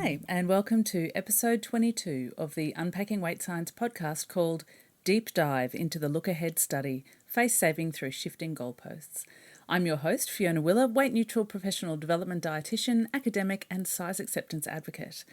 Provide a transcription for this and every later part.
Hi, and welcome to episode 22 of the Unpacking Weight Science podcast called Deep Dive into the Look Ahead Study, Face Saving Through Shifting Goalposts. I'm your host, Fiona Willer, weight-neutral professional development dietitian, academic and size acceptance advocate.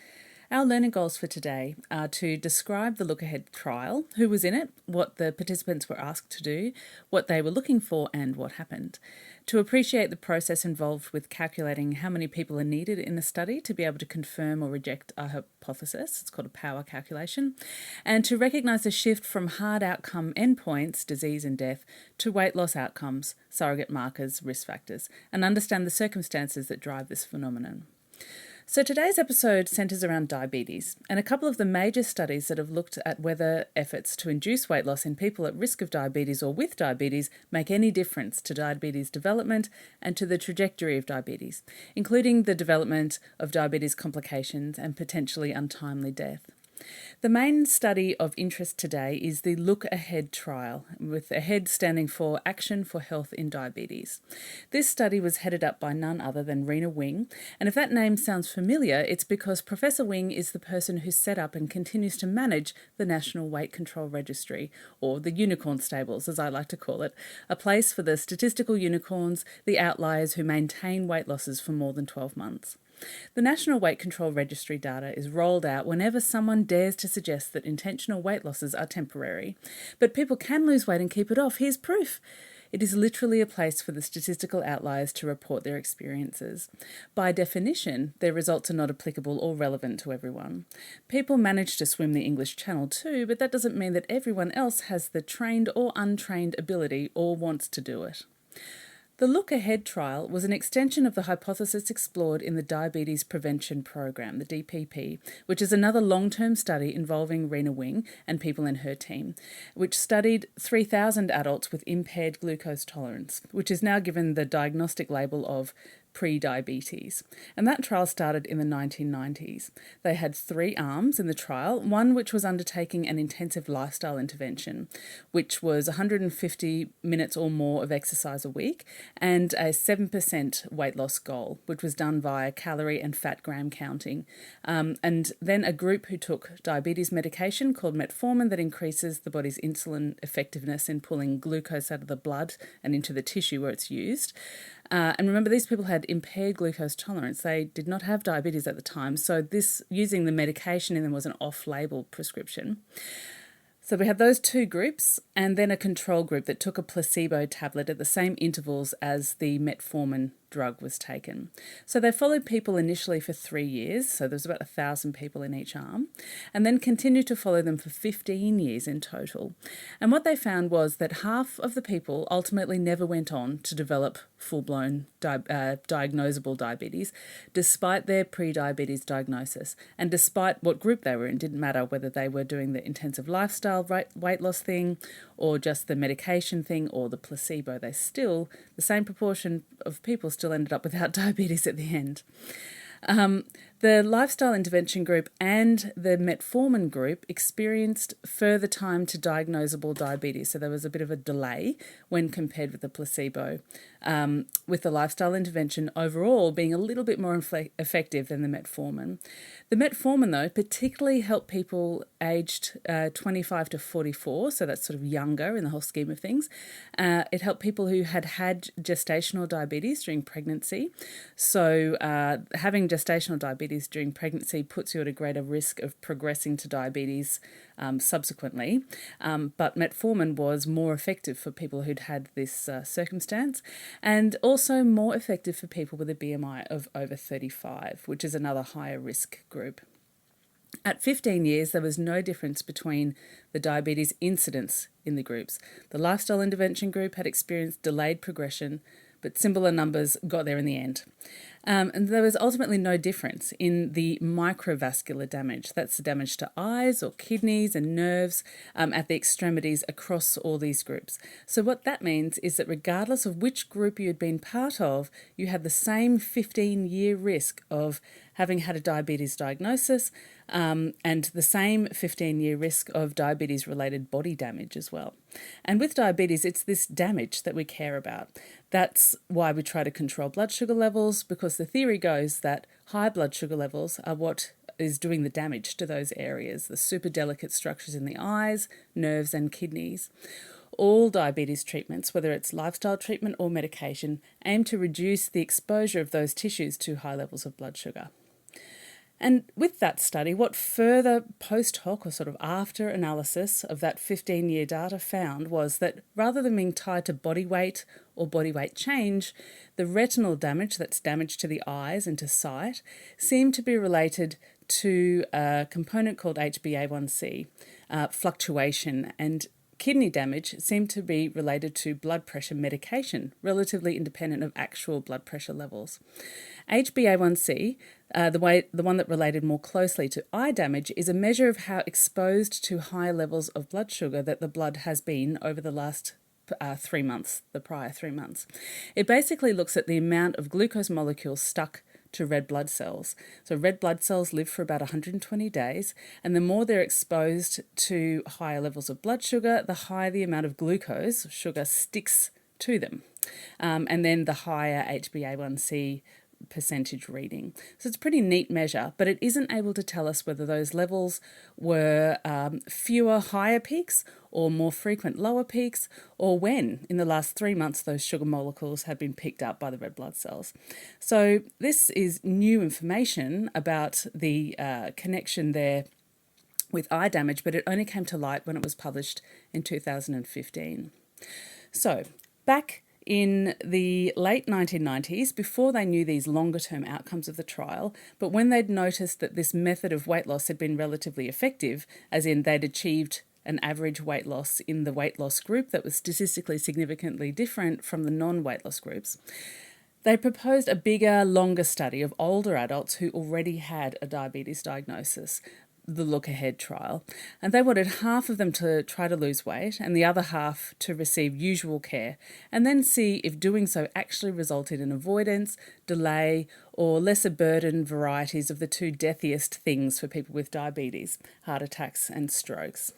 Our learning goals for today are to describe the Look Ahead trial, who was in it, what the participants were asked to do, what they were looking for and what happened. To appreciate the process involved with calculating how many people are needed in a study to be able to confirm or reject a hypothesis, it's called a power calculation, and to recognise the shift from hard outcome endpoints, disease and death, to weight loss outcomes, surrogate markers, risk factors, and understand the circumstances that drive this phenomenon. So today's episode centres around diabetes and a couple of the major studies that have looked at whether efforts to induce weight loss in people at risk of diabetes or with diabetes make any difference to diabetes development and to the trajectory of diabetes, including the development of diabetes complications and potentially untimely death. The main study of interest today is the Look Ahead trial, with AHEAD standing for Action for Health in Diabetes. This study was headed up by none other than Rena Wing, and if that name sounds familiar, it's because Professor Wing is the person who set up and continues to manage the National Weight Control Registry, or the unicorn stables, as I like to call it, a place for the statistical unicorns, the outliers who maintain weight losses for more than 12 months. The National Weight Control Registry data is rolled out whenever someone dares to suggest that intentional weight losses are temporary. But people can lose weight and keep it off. Here's proof. It is literally a place for the statistical outliers to report their experiences. By definition, their results are not applicable or relevant to everyone. People manage to swim the English Channel too, but that doesn't mean that everyone else has the trained or untrained ability or wants to do it. The Look Ahead trial was an extension of the hypothesis explored in the Diabetes Prevention Program, the DPP, which is another long-term study involving Rena Wing and people in her team, which studied 3,000 adults with impaired glucose tolerance, which is now given the diagnostic label of pre-diabetes. And that trial started in the 1990s. They had 3 arms in the trial, one which was undertaking an intensive lifestyle intervention, which was 150 minutes or more of exercise a week, and a 7% weight loss goal, which was done via calorie and fat gram counting. And then a group who took diabetes medication called metformin that increases the body's insulin effectiveness in pulling glucose out of the blood and into the tissue where it's used. And remember, these people had impaired glucose tolerance. They did not have diabetes at the time, so this using the medication in them was an off-label prescription. So we had those 2 groups and then a control group that took a placebo tablet at the same intervals as the metformin drug was taken. So they followed people initially for 3 years, so there's about 1,000 people in each arm, and then continued to follow them for 15 years in total. And what they found was that half of the people ultimately never went on to develop full-blown diagnosable diabetes, despite their pre-diabetes diagnosis, and despite what group they were in. It didn't matter whether they were doing the intensive lifestyle weight loss thing, or just the medication thing, or the placebo. The same proportion of people still ended up without diabetes at the end. The lifestyle intervention group and the metformin group experienced further time to diagnosable diabetes, so there was a bit of a delay when compared with the placebo, with the lifestyle intervention overall being a little bit more effective than the metformin. The metformin, though, particularly helped people aged 25 to 44, so that's sort of younger in the whole scheme of things. It helped people who had gestational diabetes during pregnancy, so having gestational diabetes during pregnancy puts you at a greater risk of progressing to diabetes subsequently. But metformin was more effective for people who'd had this circumstance, and also more effective for people with a BMI of over 35, which is another higher risk group. At 15 years, there was no difference between the diabetes incidence in the groups. The lifestyle intervention group had experienced delayed progression, but similar numbers got there in the end. And there was ultimately no difference in the microvascular damage. That's the damage to eyes or kidneys and nerves at the extremities across all these groups. So what that means is that regardless of which group you had been part of, you had the same 15-year risk of having had a diabetes diagnosis and the same 15-year risk of diabetes-related body damage as well. And with diabetes, it's this damage that we care about. That's why we try to control blood sugar levels, because the theory goes that high blood sugar levels are what is doing the damage to those areas, the super delicate structures in the eyes, nerves and kidneys. All diabetes treatments, whether it's lifestyle treatment or medication, aim to reduce the exposure of those tissues to high levels of blood sugar. And with that study, what further post hoc or sort of after analysis of that 15-year data found was that rather than being tied to body weight or body weight change, the retinal damage, that's damage to the eyes and to sight, seemed to be related to a component called HbA1c fluctuation, and kidney damage seemed to be related to blood pressure medication, relatively independent of actual blood pressure levels. HbA1c, the one that related more closely to eye damage, is a measure of how exposed to high levels of blood sugar that the blood has been over the last 3 months, the prior 3 months. It basically looks at the amount of glucose molecules stuck to red blood cells. So red blood cells live for about 120 days, and the more they're exposed to higher levels of blood sugar, the higher the amount of glucose, sugar, sticks to them. And then the higher HbA1c percentage reading. So it's a pretty neat measure, but it isn't able to tell us whether those levels were fewer higher peaks or more frequent lower peaks, or when in the last 3 months those sugar molecules have been picked up by the red blood cells. So this is new information about the connection there with eye damage, but it only came to light when it was published in 2015. So back in the late 1990s, before they knew these longer-term outcomes of the trial, but when they'd noticed that this method of weight loss had been relatively effective, as in they'd achieved an average weight loss in the weight loss group that was statistically significantly different from the non-weight loss groups, they proposed a bigger, longer study of older adults who already had a diabetes diagnosis, the Look Ahead trial, and they wanted half of them to try to lose weight and the other half to receive usual care, and then see if doing so actually resulted in avoidance, delay, or lesser burden varieties of the two deathiest things for people with diabetes, heart attacks and strokes.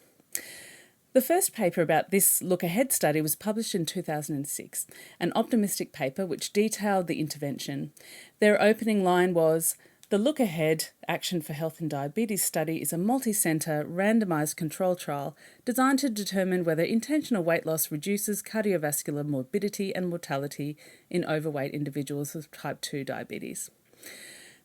The first paper about this Look Ahead study was published in 2006, an optimistic paper which detailed the intervention. Their opening line was, "The Look Ahead Action for Health and Diabetes study is a multi-centre, randomised control trial designed to determine whether intentional weight loss reduces cardiovascular morbidity and mortality in overweight individuals with type 2 diabetes."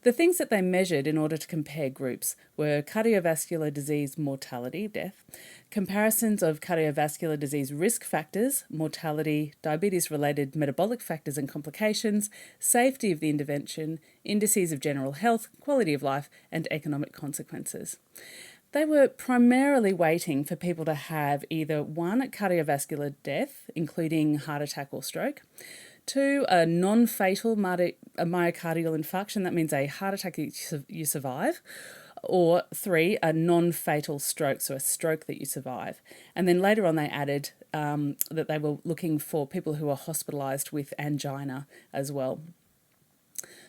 The things that they measured in order to compare groups were cardiovascular disease mortality, death, comparisons of cardiovascular disease risk factors, mortality, diabetes-related metabolic factors and complications, safety of the intervention, indices of general health, quality of life, and economic consequences. They were primarily waiting for people to have either 1, cardiovascular death, including heart attack or stroke, 2, a non-fatal myocardial infarction, that means a heart attack you survive, or 3, a non-fatal stroke, so a stroke that you survive. And then later on they added that they were looking for people who are hospitalised with angina as well.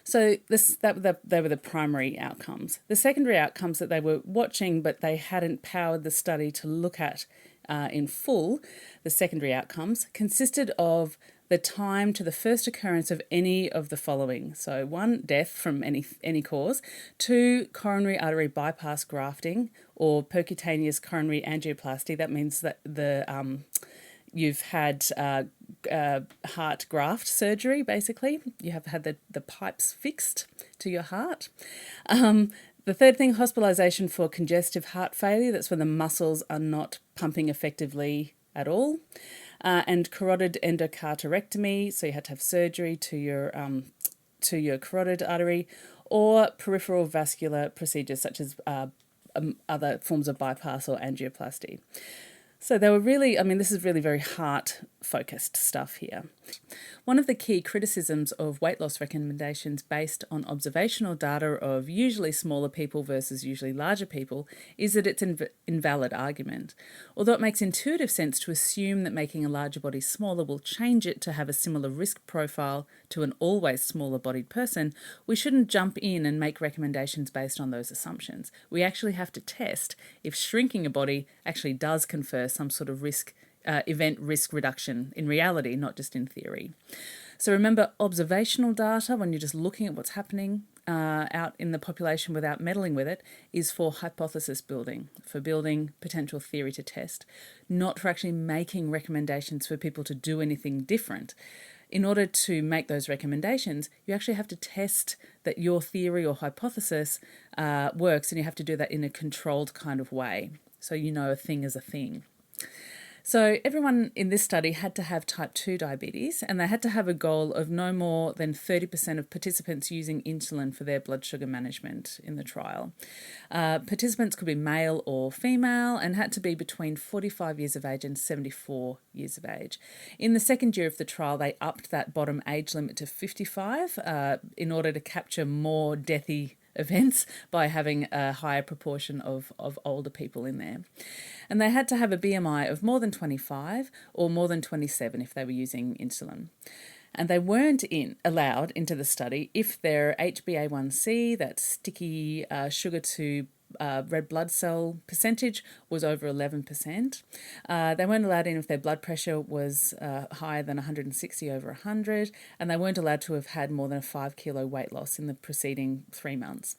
So they were the primary outcomes. The secondary outcomes that they were watching, but they hadn't powered the study to look at in full, the secondary outcomes, consisted of the time to the first occurrence of any of the following. So 1, death from any cause, 2, coronary artery bypass grafting or percutaneous coronary angioplasty. That means that you've had heart graft surgery, basically. You have had the pipes fixed to your heart. The third thing, hospitalisation for congestive heart failure. That's when the muscles are not pumping effectively at all. And carotid endocardiectomy, so you had to have surgery to your carotid artery, or peripheral vascular procedures such as other forms of bypass or angioplasty. So they were really, this is really very heart-focused stuff here. One of the key criticisms of weight loss recommendations based on observational data of usually smaller people versus usually larger people is that it's an invalid argument. Although it makes intuitive sense to assume that making a larger body smaller will change it to have a similar risk profile to an always smaller bodied person, we shouldn't jump in and make recommendations based on those assumptions. We actually have to test if shrinking a body actually does confer some sort of event risk reduction in reality, not just in theory. So remember, observational data, when you're just looking at what's happening, out in the population without meddling with it is for hypothesis building, for building potential theory to test, not for actually making recommendations for people to do anything different. In order to make those recommendations, you actually have to test that your theory or hypothesis works, and you have to do that in a controlled kind of way. So you know a thing is a thing. So everyone in this study had to have type 2 diabetes, and they had to have a goal of no more than 30% of participants using insulin for their blood sugar management in the trial. Participants could be male or female and had to be between 45 years of age and 74 years of age. In the second year of the trial, they upped that bottom age limit to 55 in order to capture more deathy events by having a higher proportion of older people in there. And they had to have a BMI of more than 25 or more than 27 if they were using insulin. And they weren't allowed into the study if their HbA1c, that sticky sugar to red blood cell percentage, was over 11%. They weren't allowed in if their blood pressure was higher than 160 over 100, and they weren't allowed to have had more than a 5 kilo weight loss in the preceding 3 months.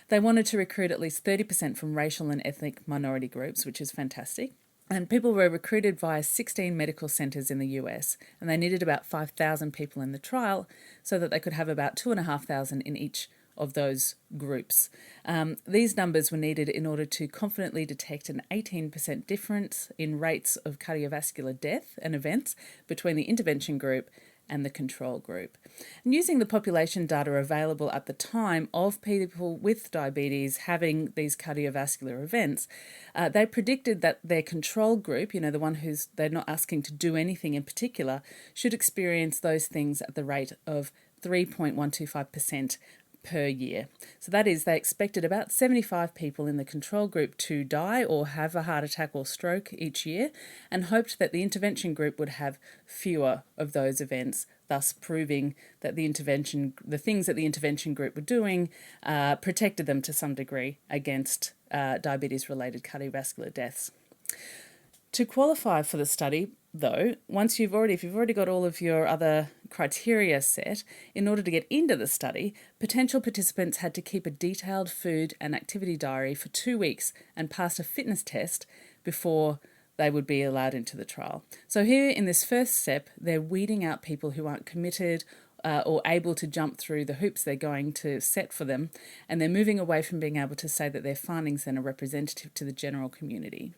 They wanted to recruit at least 30% from racial and ethnic minority groups, which is fantastic. And people were recruited via 16 medical centres in the US, and they needed about 5,000 people in the trial so that they could have about 2,500 in each of those groups. These numbers were needed in order to confidently detect an 18% difference in rates of cardiovascular death and events between the intervention group and the control group. And using the population data available at the time of people with diabetes having these cardiovascular events, they predicted that their control group, the one who's they're not asking to do anything in particular, should experience those things at the rate of 3.125% per year. So that is, they expected about 75 people in the control group to die or have a heart attack or stroke each year, and hoped that the intervention group would have fewer of those events, thus proving that the things that the intervention group were doing protected them to some degree against diabetes-related cardiovascular deaths. To qualify for the study, though, if you've already got all of your other criteria set, in order to get into the study, potential participants had to keep a detailed food and activity diary for 2 weeks and pass a fitness test before they would be allowed into the trial. So here in this first step, they're weeding out people who aren't committed or able to jump through the hoops they're going to set for them, and they're moving away from being able to say that their findings then are representative to the general community.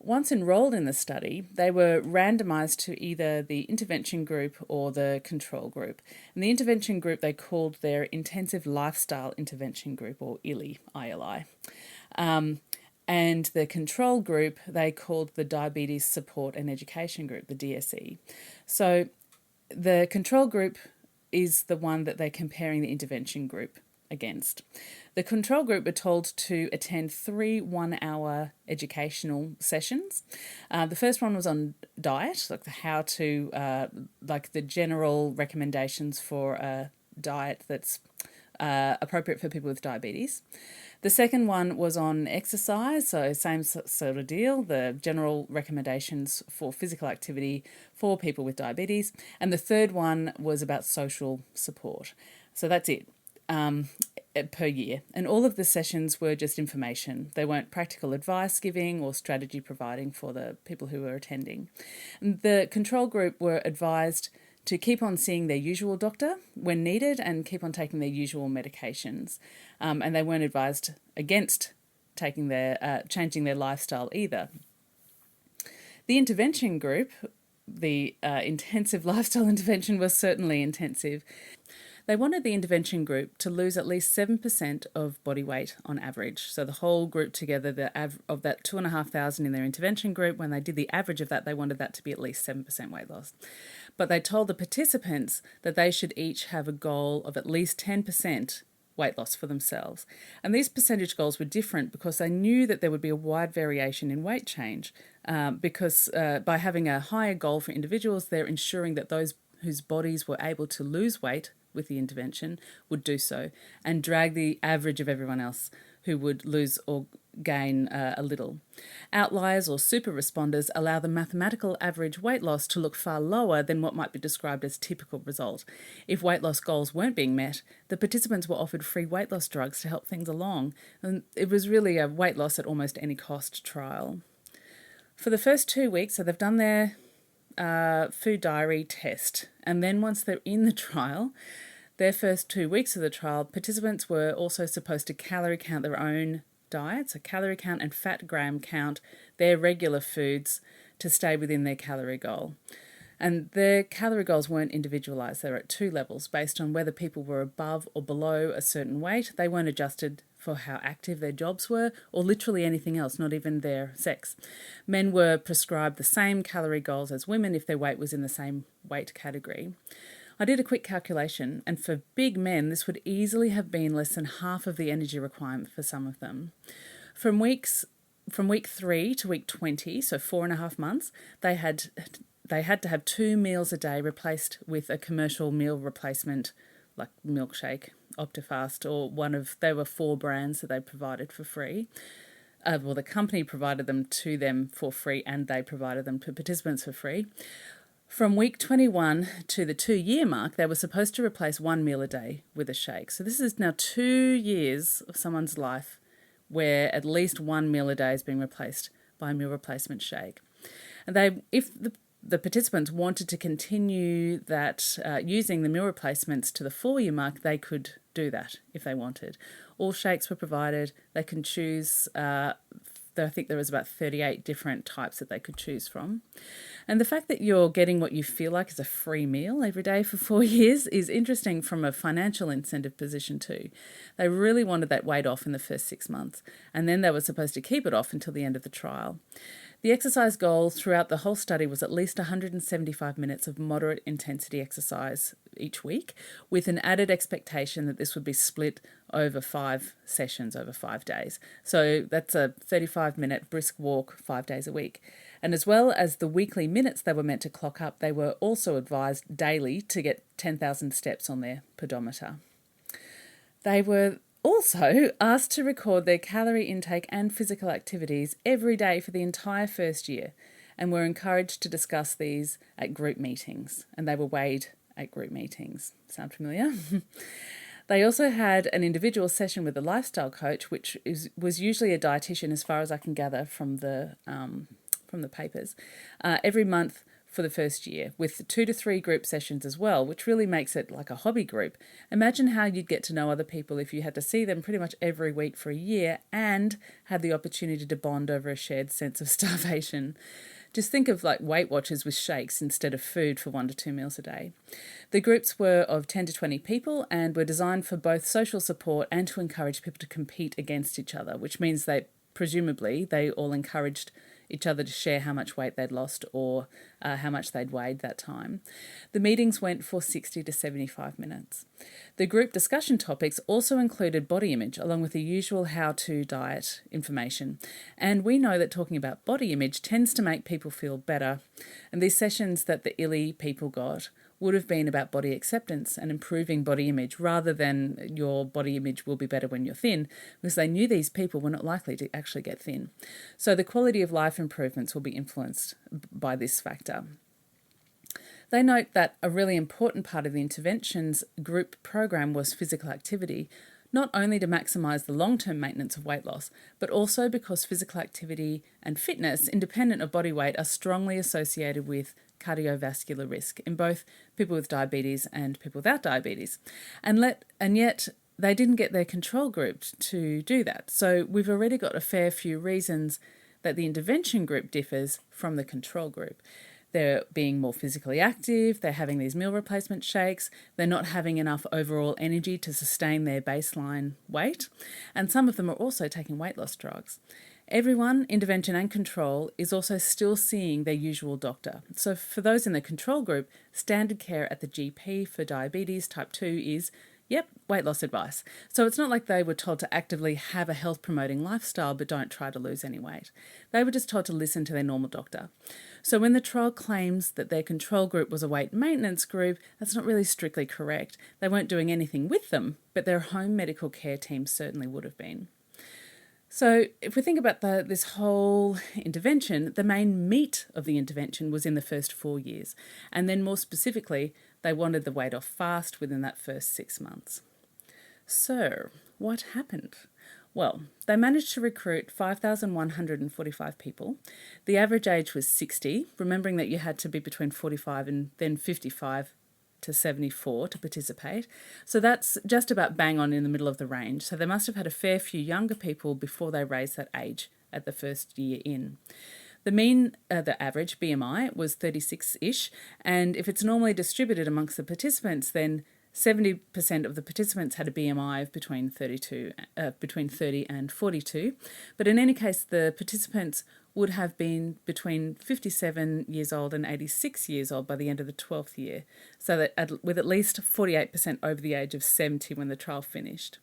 Once enrolled in the study, they were randomised to either the intervention group or the control group. And the intervention group they called their Intensive Lifestyle Intervention Group, or ILI, I-L-I. And the control group they called the Diabetes Support and Education Group, the DSE. So the control group is the one that they're comparing the intervention group against. The control group were told to attend 3 one-hour educational sessions. The first one was on diet, like the general recommendations for a diet that's appropriate for people with diabetes. The second one was on exercise, so same sort of deal, the general recommendations for physical activity for people with diabetes. And the third one was about social support. So that's it. Per year. And all of the sessions were just information. They weren't practical advice giving or strategy providing for the people who were attending. And the control group were advised to keep on seeing their usual doctor when needed and keep on taking their usual medications. And they weren't advised against changing their lifestyle either. The intervention group, the intensive lifestyle intervention, was certainly intensive. They wanted the intervention group to lose at least 7% of body weight on average. So the whole group together, of that 2,500 in their intervention group, when they did the average of that, they wanted that to be at least 7% weight loss. But they told the participants that they should each have a goal of at least 10% weight loss for themselves. And these percentage goals were different because they knew that there would be a wide variation in weight change because by having a higher goal for individuals, they're ensuring that those whose bodies were able to lose weight with the intervention would do so and drag the average of everyone else who would lose or gain a little. Outliers or super responders allow the mathematical average weight loss to look far lower than what might be described as typical result. If weight loss goals weren't being met, the participants were offered free weight loss drugs to help things along, and it was really a weight loss at almost any cost trial. For the first 2 weeks, so they've done their food diary test, and then once they're in the trial, their first 2 weeks of the trial, participants were also supposed to calorie count their own diet, so calorie count and fat gram count their regular foods to stay within their calorie goal. And their calorie goals weren't individualised. They were at 2 levels based on whether people were above or below a certain weight. They weren't adjusted for how active their jobs were or literally anything else, not even their sex. Men were prescribed the same calorie goals as women if their weight was in the same weight category. I did a quick calculation, and for big men, this would easily have been less than half of the energy requirement for some of them. From week 3 to week 20, so 4.5 months, they had to have 2 meals a day replaced with a commercial meal replacement like milkshake, Optifast, or there were 4 brands that they provided for free. The company provided them to them for free, and they provided them to participants for free. From week 21 to the 2-year mark, they were supposed to replace 1 meal a day with a shake. So this is now 2 years of someone's life where at least 1 meal a day is being replaced by a meal replacement shake. And if the participants wanted to continue that using the meal replacements to the 4-year mark, they could do that if they wanted. All shakes were provided. They can choose, I think there was about 38 different types that they could choose from. And the fact that you're getting what you feel like is a free meal every day for 4 years is interesting from a financial incentive position too. They really wanted that weight off in the first 6 months, and then they were supposed to keep it off until the end of the trial. The exercise goal throughout the whole study was at least 175 minutes of moderate intensity exercise each week, with an added expectation that this would be split over 5 sessions over 5 days. So that's a 35-minute brisk walk 5 days a week. And as well as the weekly minutes they were meant to clock up, they were also advised daily to get 10,000 steps on their pedometer. They were also asked to record their calorie intake and physical activities every day for the entire first year, and were encouraged to discuss these at group meetings, and they were weighed at group meetings. Sound familiar? They also had an individual session with a lifestyle coach, which was usually a dietitian, as far as I can gather from the papers, every month for the first year, with 2 to 3 group sessions as well, which really makes it like a hobby group. Imagine how you'd get to know other people if you had to see them pretty much every week for a year and had the opportunity to bond over a shared sense of starvation. Just think of like Weight Watchers with shakes instead of food for 1 to 2 meals a day. The groups were of 10 to 20 people and were designed for both social support and to encourage people to compete against each other, which means presumably they all encouraged each other to share how much weight they'd lost or how much they'd weighed that time. The meetings went for 60 to 75 minutes. The group discussion topics also included body image, along with the usual how-to diet information. And we know that talking about body image tends to make people feel better. And these sessions that the ILI people got would have been about body acceptance and improving body image rather than your body image will be better when you're thin, because they knew these people were not likely to actually get thin. So the quality of life improvements will be influenced by this factor. They note that a really important part of the interventions group program was physical activity, not only to maximise the long-term maintenance of weight loss, but also because physical activity and fitness, independent of body weight, are strongly associated with cardiovascular risk in both people with diabetes and people without diabetes. And yet they didn't get their control group to do that. So we've already got a fair few reasons that the intervention group differs from the control group. They're being more physically active, they're having these meal replacement shakes, they're not having enough overall energy to sustain their baseline weight, and some of them are also taking weight loss drugs. Everyone, intervention and control, is also still seeing their usual doctor. So for those in the control group, standard care at the GP for diabetes type 2 is, weight loss advice. So it's not like they were told to actively have a health-promoting lifestyle but don't try to lose any weight. They were just told to listen to their normal doctor. So when the trial claims that their control group was a weight maintenance group, that's not really strictly correct. They weren't doing anything with them, but their home medical care team certainly would have been. So if we think about this whole intervention, the main meat of the intervention was in the first 4 years. And then more specifically, they wanted the weight off fast within that first 6 months. So what happened? Well, they managed to recruit 5,145 people. The average age was 60, remembering that you had to be between 45 and then 55 to 74 to participate. So that's just about bang on in the middle of the range. So they must have had a fair few younger people before they raised that age at the first year in. The average BMI was 36-ish, and if it's normally distributed amongst the participants, then 70% of the participants had a BMI of between 30 and 42. But in any case, the participants would have been between 57 years old and 86 years old by the end of the 12th year, so that with at least 48% over the age of 70 when the trial finished.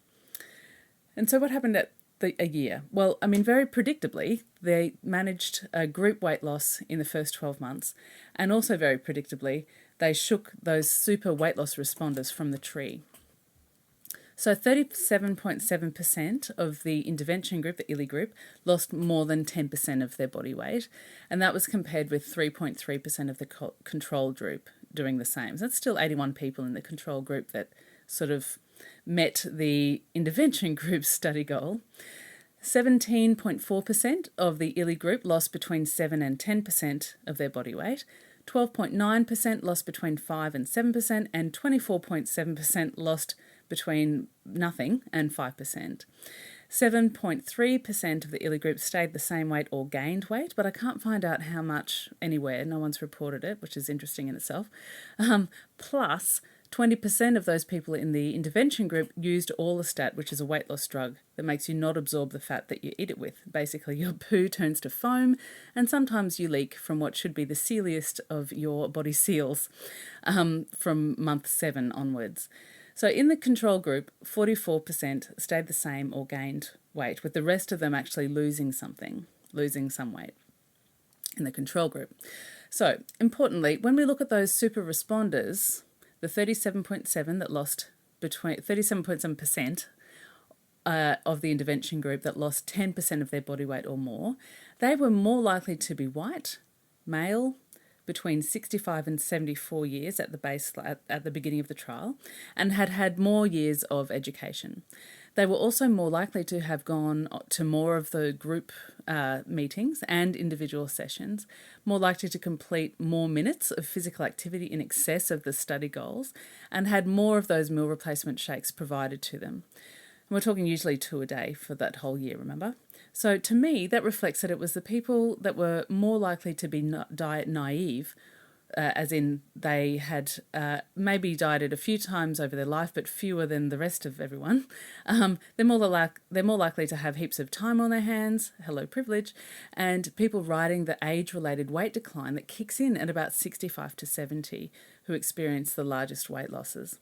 And so what happened at a year? Well, very predictably, they managed a group weight loss in the first 12 months, and also very predictably, they shook those super weight loss responders from the tree. So 37.7% of the intervention group, the ILI group, lost more than 10% of their body weight, and that was compared with 3.3% of the control group doing the same. So that's still 81 people in the control group that sort of met the intervention group's study goal. 17.4% of the ILI group lost between 7 and 10% of their body weight. 12.9% lost between 5 and 7%, and 24.7% lost between nothing and 5%. 7.3% of the ILI group stayed the same weight or gained weight, but I can't find out how much anywhere. No one's reported it, which is interesting in itself. Plus, 20% of those people in the intervention group used Orlistat, which is a weight loss drug that makes you not absorb the fat that you eat it with. Basically, your poo turns to foam, and sometimes you leak from what should be the sealiest of your body seals from month 7 onwards. So in the control group, 44% stayed the same or gained weight, with the rest of them actually losing some weight in the control group. So importantly, when we look at those super responders, the 37.7% that lost 37.7% of the intervention group that lost 10% of their body weight or more, they were more likely to be white, male, between 65 and 74 years at the beginning of the trial, and had more years of education. They were also more likely to have gone to more of the group meetings and individual sessions, more likely to complete more minutes of physical activity in excess of the study goals, and had more of those meal replacement shakes provided to them. And we're talking usually 2 a day for that whole year, remember? So to me, that reflects that it was the people that were more likely to be diet naive, as in they had maybe dieted a few times over their life, but fewer than the rest of everyone. They're more likely to have heaps of time on their hands, hello privilege, and people riding the age-related weight decline that kicks in at about 65 to 70 who experience the largest weight losses.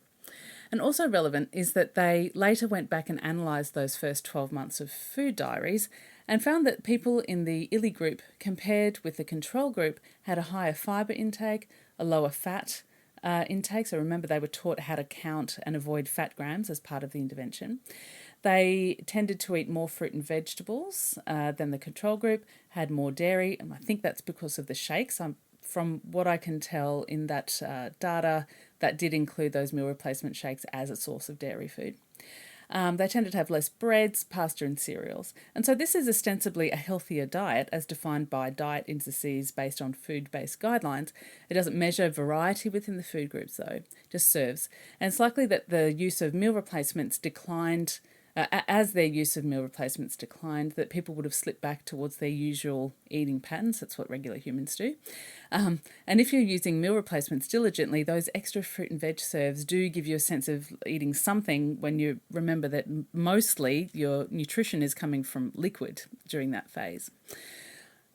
And also relevant is that they later went back and analysed those first 12 months of food diaries and found that people in the ILI group compared with the control group had a higher fibre intake, a lower fat intake. So remember, they were taught how to count and avoid fat grams as part of the intervention. They tended to eat more fruit and vegetables than the control group, had more dairy, and I think that's because of the shakes. From what I can tell in that data, that did include those meal replacement shakes as a source of dairy food. They tended to have less breads, pasta and cereals. And so this is ostensibly a healthier diet as defined by diet indices based on food-based guidelines. It doesn't measure variety within the food groups though, just serves. And it's likely that the use of meal replacements declined as their use of meal replacements declined, that people would have slipped back towards their usual eating patterns. That's what regular humans do. And if you're using meal replacements diligently, those extra fruit and veg serves do give you a sense of eating something when you remember that mostly your nutrition is coming from liquid during that phase.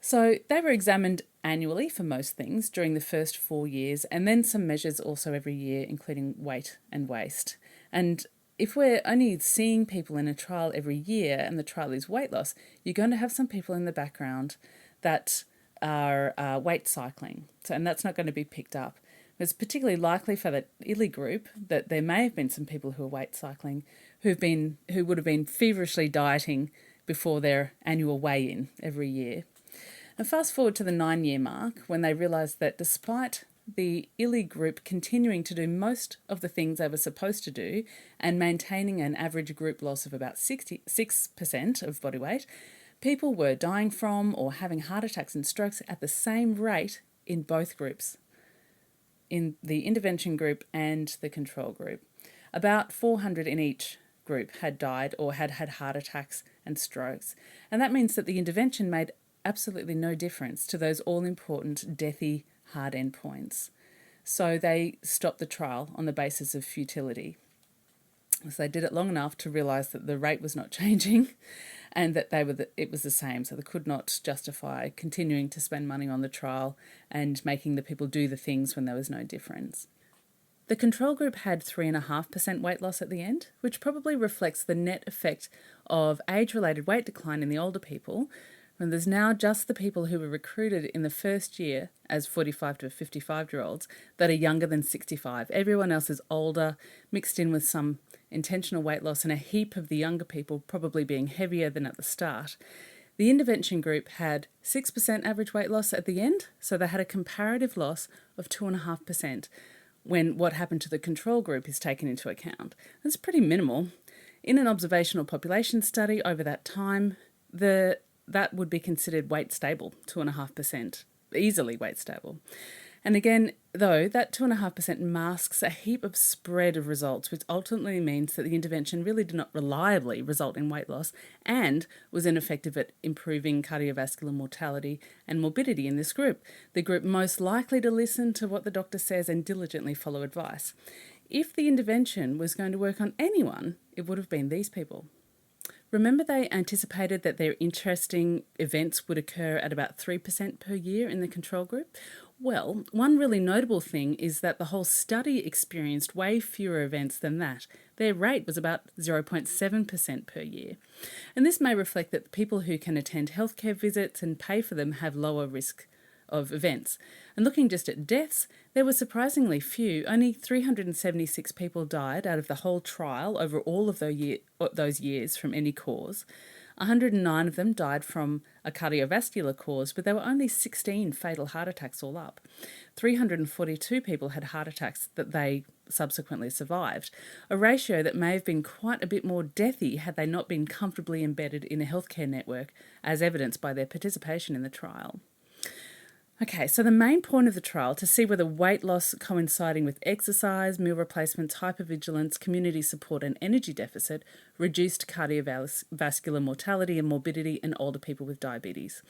So they were examined annually for most things during the first 4 years, and then some measures also every year, including weight and waist. And if we're only seeing people in a trial every year and the trial is weight loss, you're going to have some people in the background that are weight cycling. And that's not going to be picked up. It's particularly likely for the ILI group that there may have been some people who are weight cycling who would have been feverishly dieting before their annual weigh-in every year. And fast forward to the 9-year mark, when they realised that despite the ILI group continuing to do most of the things they were supposed to do and maintaining an average group loss of about 66% of body weight, people were dying from or having heart attacks and strokes at the same rate in both groups, in the intervention group and the control group. About 400 in each group had died or had had heart attacks and strokes. And that means that the intervention made absolutely no difference to those all-important deathy hard endpoints. So they stopped the trial on the basis of futility. So they did it long enough to realise that the rate was not changing and that it was the same. So they could not justify continuing to spend money on the trial and making the people do the things when there was no difference. The control group had 3.5% weight loss at the end, which probably reflects the net effect of age-related weight decline in the older people. And there's now just the people who were recruited in the first year as 45 to 55-year-olds that are younger than 65. Everyone else is older, mixed in with some intentional weight loss, and a heap of the younger people probably being heavier than at the start. The intervention group had 6% average weight loss at the end, so they had a comparative loss of 2.5% when what happened to the control group is taken into account. That's pretty minimal. In an observational population study over that time, that would be considered weight stable, 2.5%, easily weight stable. And again, though, that 2.5% masks a heap of spread of results, which ultimately means that the intervention really did not reliably result in weight loss and was ineffective at improving cardiovascular mortality and morbidity in this group, the group most likely to listen to what the doctor says and diligently follow advice. If the intervention was going to work on anyone, it would have been these people. Remember, they anticipated that their interesting events would occur at about 3% per year in the control group? Well, one really notable thing is that the whole study experienced way fewer events than that. Their rate was about 0.7% per year. And this may reflect that the people who can attend healthcare visits and pay for them have lower risk of events. And looking just at deaths, there were surprisingly few. Only 376 people died out of the whole trial over all of those years from any cause. 109 of them died from a cardiovascular cause, but there were only 16 fatal heart attacks all up. 342 people had heart attacks that they subsequently survived, a ratio that may have been quite a bit more deathy had they not been comfortably embedded in a healthcare network, as evidenced by their participation in the trial. Okay, so the main point of the trial, to see whether weight loss coinciding with exercise, meal replacements, hypervigilance, community support and energy deficit reduced cardiovascular mortality and morbidity in older people with diabetes,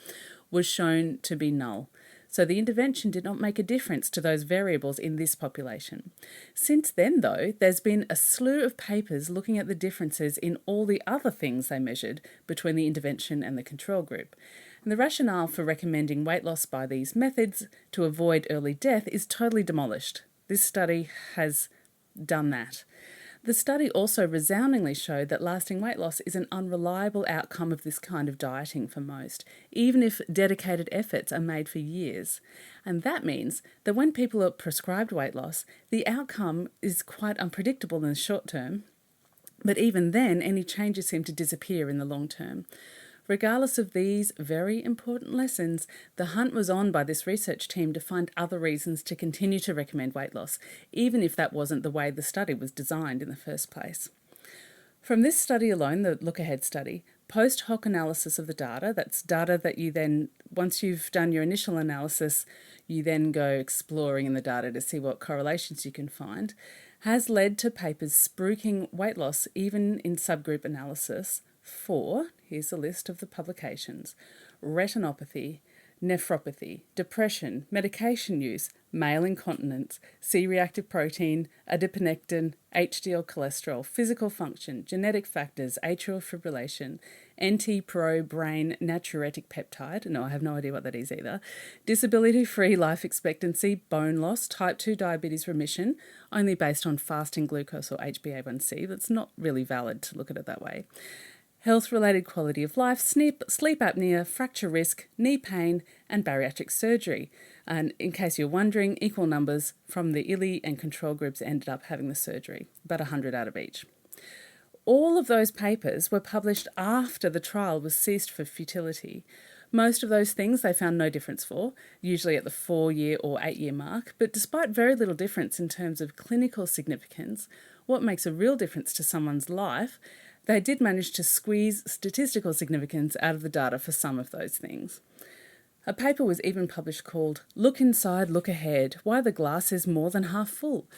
was shown to be null. So the intervention did not make a difference to those variables in this population. Since then, though, there's been a slew of papers looking at the differences in all the other things they measured between the intervention and the control group. And the rationale for recommending weight loss by these methods to avoid early death is totally demolished. This study has done that. The study also resoundingly showed that lasting weight loss is an unreliable outcome of this kind of dieting for most, even if dedicated efforts are made for years. And that means that when people are prescribed weight loss, the outcome is quite unpredictable in the short term, but even then, any changes seem to disappear in the long term. Regardless of these very important lessons, the hunt was on by this research team to find other reasons to continue to recommend weight loss, even if that wasn't the way the study was designed in the first place. From this study alone, the look-ahead study, post hoc analysis of the data, that's data that you then, once you've done your initial analysis, you then go exploring in the data to see what correlations you can find, has led to papers spruiking weight loss even in subgroup analysis for, here's a list of the publications: retinopathy, nephropathy, depression, medication use, male incontinence, C-reactive protein, adiponectin, HDL cholesterol, physical function, genetic factors, atrial fibrillation, anti-pro-brain natriuretic peptide, no, I have no idea what that is either, disability-free life expectancy, bone loss, type 2 diabetes remission, only based on fasting glucose or HbA1c. That's not really valid to look at it that way. Health-related quality of life, sleep apnea, fracture risk, knee pain, and bariatric surgery. And in case you're wondering, equal numbers from the ILI and control groups ended up having the surgery, about 100 out of each. All of those papers were published after the trial was ceased for futility. Most of those things they found no difference for, usually at the 4-year or 8-year mark, but despite very little difference in terms of clinical significance, what makes a real difference to someone's life, they did manage to squeeze statistical significance out of the data for some of those things. A paper was even published called "Look Inside, Look Ahead, Why the Glass is More Than Half Full,"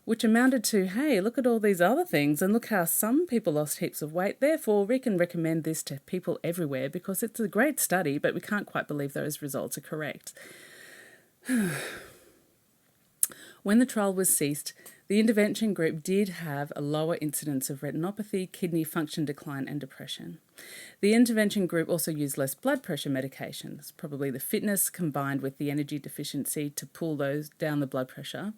which amounted to, hey, look at all these other things and look how some people lost heaps of weight. Therefore, we can recommend this to people everywhere because it's a great study, but we can't quite believe those results are correct. When the trial was ceased, the intervention group did have a lower incidence of retinopathy, kidney function decline and depression. The intervention group also used less blood pressure medications, probably the fitness combined with the energy deficiency to pull those down the blood pressure.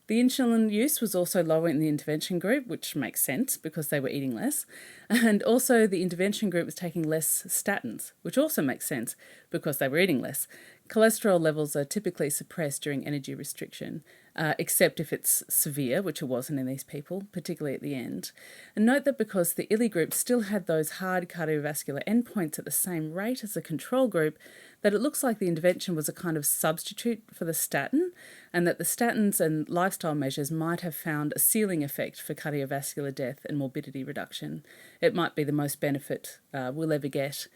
The insulin use was also lower in the intervention group, which makes sense because they were eating less. And also the intervention group was taking less statins, which also makes sense because they were eating less. Cholesterol levels are typically suppressed during energy restriction, except if it's severe, which it wasn't in these people, particularly at the end. And note that because the ILI group still had those hard cardiovascular endpoints at the same rate as the control group, that it looks like the intervention was a kind of substitute for the statin, and that the statins and lifestyle measures might have found a ceiling effect for cardiovascular death and morbidity reduction. It might be the most benefit we'll ever get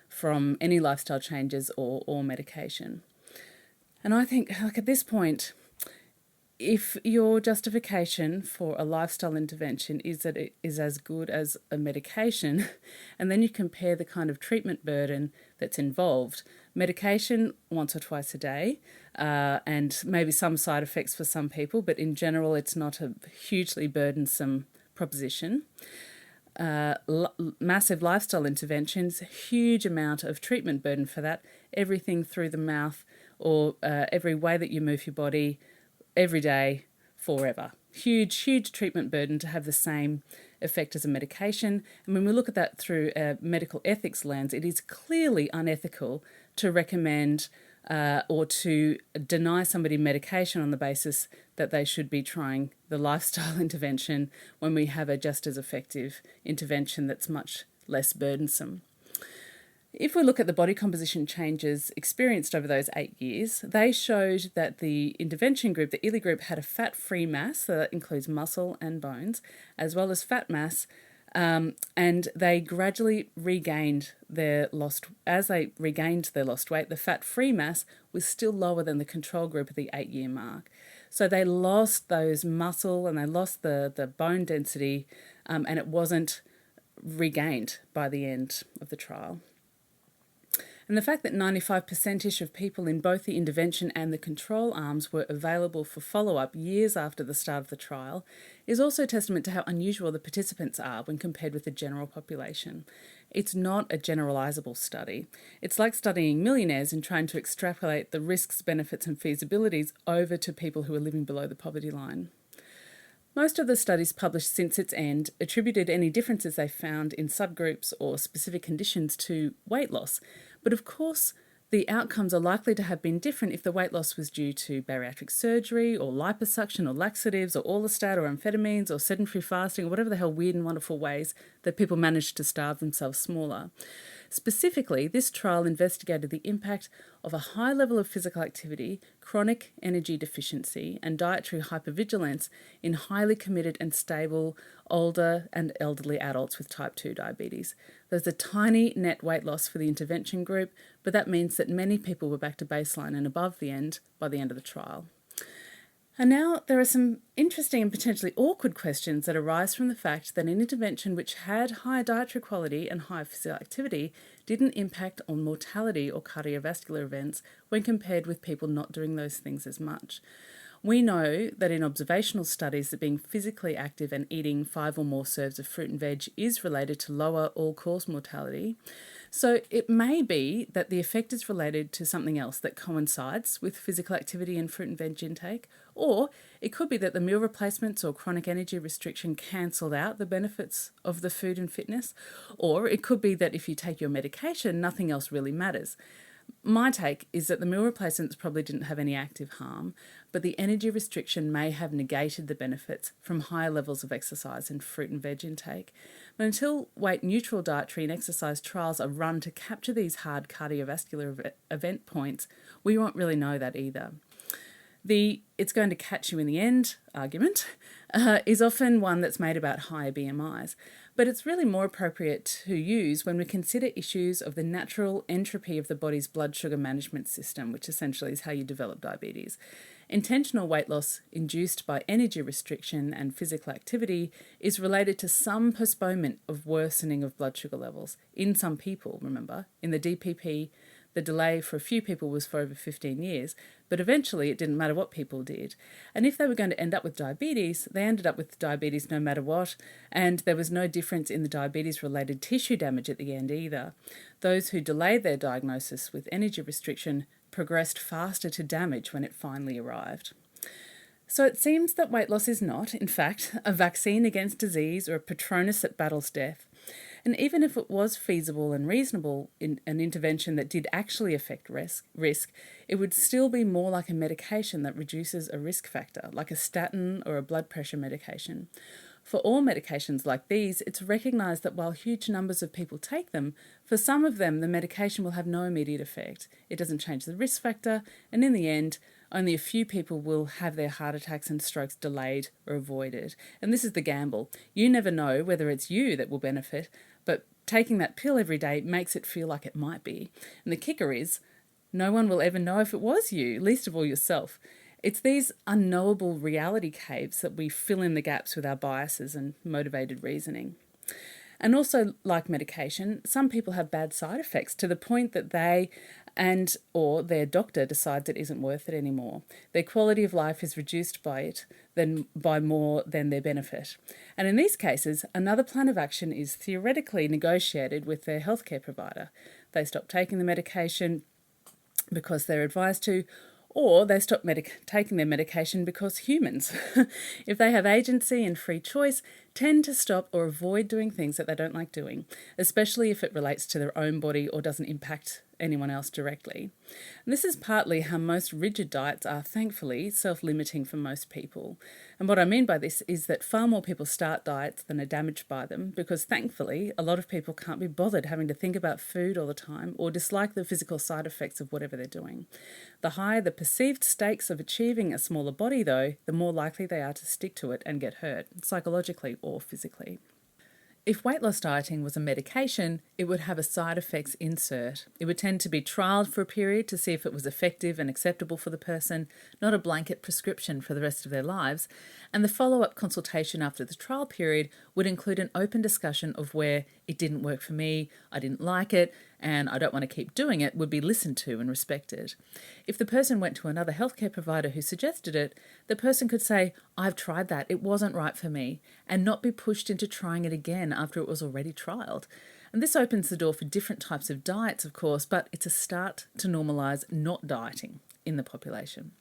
from any lifestyle changes or medication. And I think, like, at this point, if your justification for a lifestyle intervention is that it is as good as a medication, and then you compare the kind of treatment burden that's involved, medication once or twice a day, and maybe some side effects for some people, but in general it's not a hugely burdensome proposition. Massive lifestyle interventions, huge amount of treatment burden for that, everything through the mouth or every way that you move your body, every day, forever. Huge treatment burden to have the same effect as a medication. And when we look at that through a medical ethics lens, it is clearly unethical to recommend or to deny somebody medication on the basis that they should be trying the lifestyle intervention when we have a just as effective intervention that's much less burdensome. If we look at the body composition changes experienced over those 8 years, they showed that the intervention group, the ILI group, had a fat-free mass, so that includes muscle and bones, as well as fat mass, and they gradually regained their lost weight. The fat-free mass was still lower than the control group at the 8-year mark. So they lost those muscle and they lost the bone density, and it wasn't regained by the end of the trial. And the fact that 95%-ish of people in both the intervention and the control arms were available for follow-up years after the start of the trial is also testament to how unusual the participants are when compared with the general population. It's not a generalisable study. It's like studying millionaires and trying to extrapolate the risks, benefits and feasibilities over to people who are living below the poverty line. Most of the studies published since its end attributed any differences they found in subgroups or specific conditions to weight loss. But of course, the outcomes are likely to have been different if the weight loss was due to bariatric surgery or liposuction or laxatives or orlistat or amphetamines or sedentary fasting or whatever the hell weird and wonderful ways that people managed to starve themselves smaller. Specifically, this trial investigated the impact of a high level of physical activity, chronic energy deficiency, and dietary hypervigilance in highly committed and stable older and elderly adults with type 2 diabetes. There's a tiny net weight loss for the intervention group, but that means that many people were back to baseline and above the end by the end of the trial. And now there are some interesting and potentially awkward questions that arise from the fact that an intervention which had higher dietary quality and higher physical activity didn't impact on mortality or cardiovascular events when compared with people not doing those things as much. We know that in observational studies that being physically active and eating 5 or more serves of fruit and veg is related to lower all-cause mortality. So it may be that the effect is related to something else that coincides with physical activity and fruit and veg intake, or it could be that the meal replacements or chronic energy restriction cancelled out the benefits of the food and fitness, or it could be that if you take your medication, nothing else really matters. My take is that the meal replacements probably didn't have any active harm, but the energy restriction may have negated the benefits from higher levels of exercise and fruit and veg intake. But until weight-neutral dietary and exercise trials are run to capture these hard cardiovascular event points, we won't really know that either. The "it's going to catch you in the end" argument is often one that's made about higher BMIs, but it's really more appropriate to use when we consider issues of the natural entropy of the body's blood sugar management system, which essentially is how you develop diabetes. Intentional weight loss induced by energy restriction and physical activity is related to some postponement of worsening of blood sugar levels in some people, remember. In the DPP, the delay for a few people was for over 15 years, but eventually it didn't matter what people did. And if they were going to end up with diabetes, they ended up with diabetes no matter what, and there was no difference in the diabetes-related tissue damage at the end either. Those who delayed their diagnosis with energy restriction progressed faster to damage when it finally arrived. So it seems that weight loss is not, in fact, a vaccine against disease or a Patronus that battles death. And even if it was feasible and reasonable in an intervention that did actually affect risk, it would still be more like a medication that reduces a risk factor, like a statin or a blood pressure medication. For all medications like these, it's recognised that while huge numbers of people take them, for some of them the medication will have no immediate effect. It doesn't change the risk factor, and in the end, only a few people will have their heart attacks and strokes delayed or avoided. And this is the gamble. You never know whether it's you that will benefit, but taking that pill every day makes it feel like it might be. And the kicker is, no one will ever know if it was you, least of all yourself. It's these unknowable reality caves that we fill in the gaps with our biases and motivated reasoning. And also, like medication, some people have bad side effects to the point that they or their doctor decides it isn't worth it anymore. Their quality of life is reduced by it by more than their benefit. And in these cases, another plan of action is theoretically negotiated with their healthcare provider. They stop taking the medication because they're advised to, or they stop taking their medication because humans, if they have agency and free choice, tend to stop or avoid doing things that they don't like doing, especially if it relates to their own body or doesn't impact anyone else directly. And this is partly how most rigid diets are, thankfully, self-limiting for most people. And what I mean by this is that far more people start diets than are damaged by them, because thankfully a lot of people can't be bothered having to think about food all the time or dislike the physical side effects of whatever they're doing. The higher the perceived stakes of achieving a smaller body, though, the more likely they are to stick to it and get hurt, psychologically or physically. If weight loss dieting was a medication, it would have a side effects insert. It would tend to be trialled for a period to see if it was effective and acceptable for the person, not a blanket prescription for the rest of their lives. And the follow-up consultation after the trial period would include an open discussion of where it didn't work for me, I didn't like it, and I don't want to keep doing it, would be listened to and respected. If the person went to another healthcare provider who suggested it, the person could say, I've tried that, it wasn't right for me, and not be pushed into trying it again after it was already trialled. And this opens the door for different types of diets, of course, but it's a start to normalise not dieting in the population.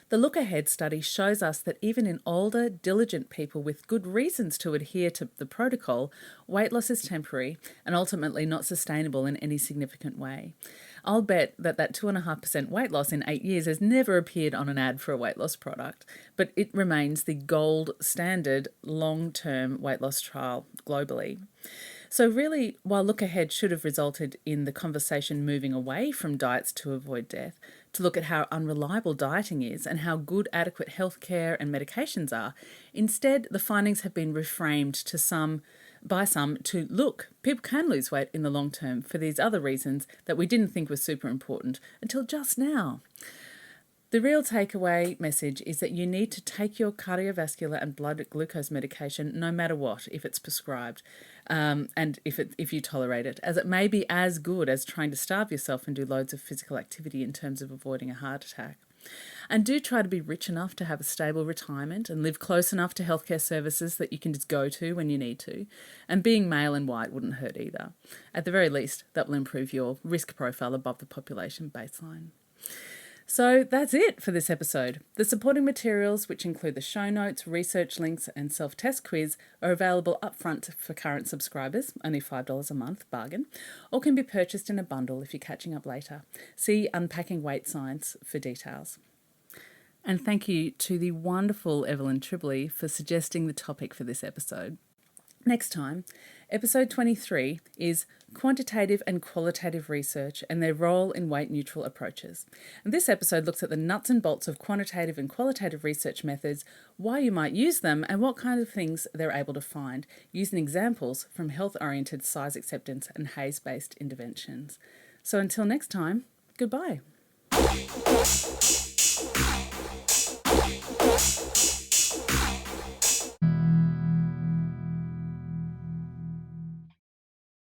The Look Ahead study shows us that even in older, diligent people with good reasons to adhere to the protocol, weight loss is temporary and ultimately not sustainable in any significant way. I'll bet that 2.5% weight loss in 8 years has never appeared on an ad for a weight loss product, but it remains the gold standard long-term weight loss trial globally. So really, while Look Ahead should have resulted in the conversation moving away from diets to avoid death, to look at how unreliable dieting is and how good adequate healthcare and medications are, instead the findings have been reframed by some to look, people can lose weight in the long term for these other reasons that we didn't think were super important until just now. The real takeaway message is that you need to take your cardiovascular and blood glucose medication no matter what, if it's prescribed, and if you tolerate it, as it may be as good as trying to starve yourself and do loads of physical activity in terms of avoiding a heart attack. And do try to be rich enough to have a stable retirement and live close enough to healthcare services that you can just go to when you need to. And being male and white wouldn't hurt either. At the very least, that will improve your risk profile above the population baseline. So that's it for this episode. The supporting materials, which include the show notes, research links and self-test quiz, are available upfront for current subscribers, only $5 a month, bargain, or can be purchased in a bundle if you're catching up later. See Unpacking Weight Science for details. And thank you to the wonderful Evelyn Tribbley for suggesting the topic for this episode. Next time, episode 23 is quantitative and qualitative research and their role in weight-neutral approaches. And this episode looks at the nuts and bolts of quantitative and qualitative research methods, why you might use them, and what kind of things they're able to find, using examples from health-oriented size acceptance and Hays-based interventions. So until next time, goodbye.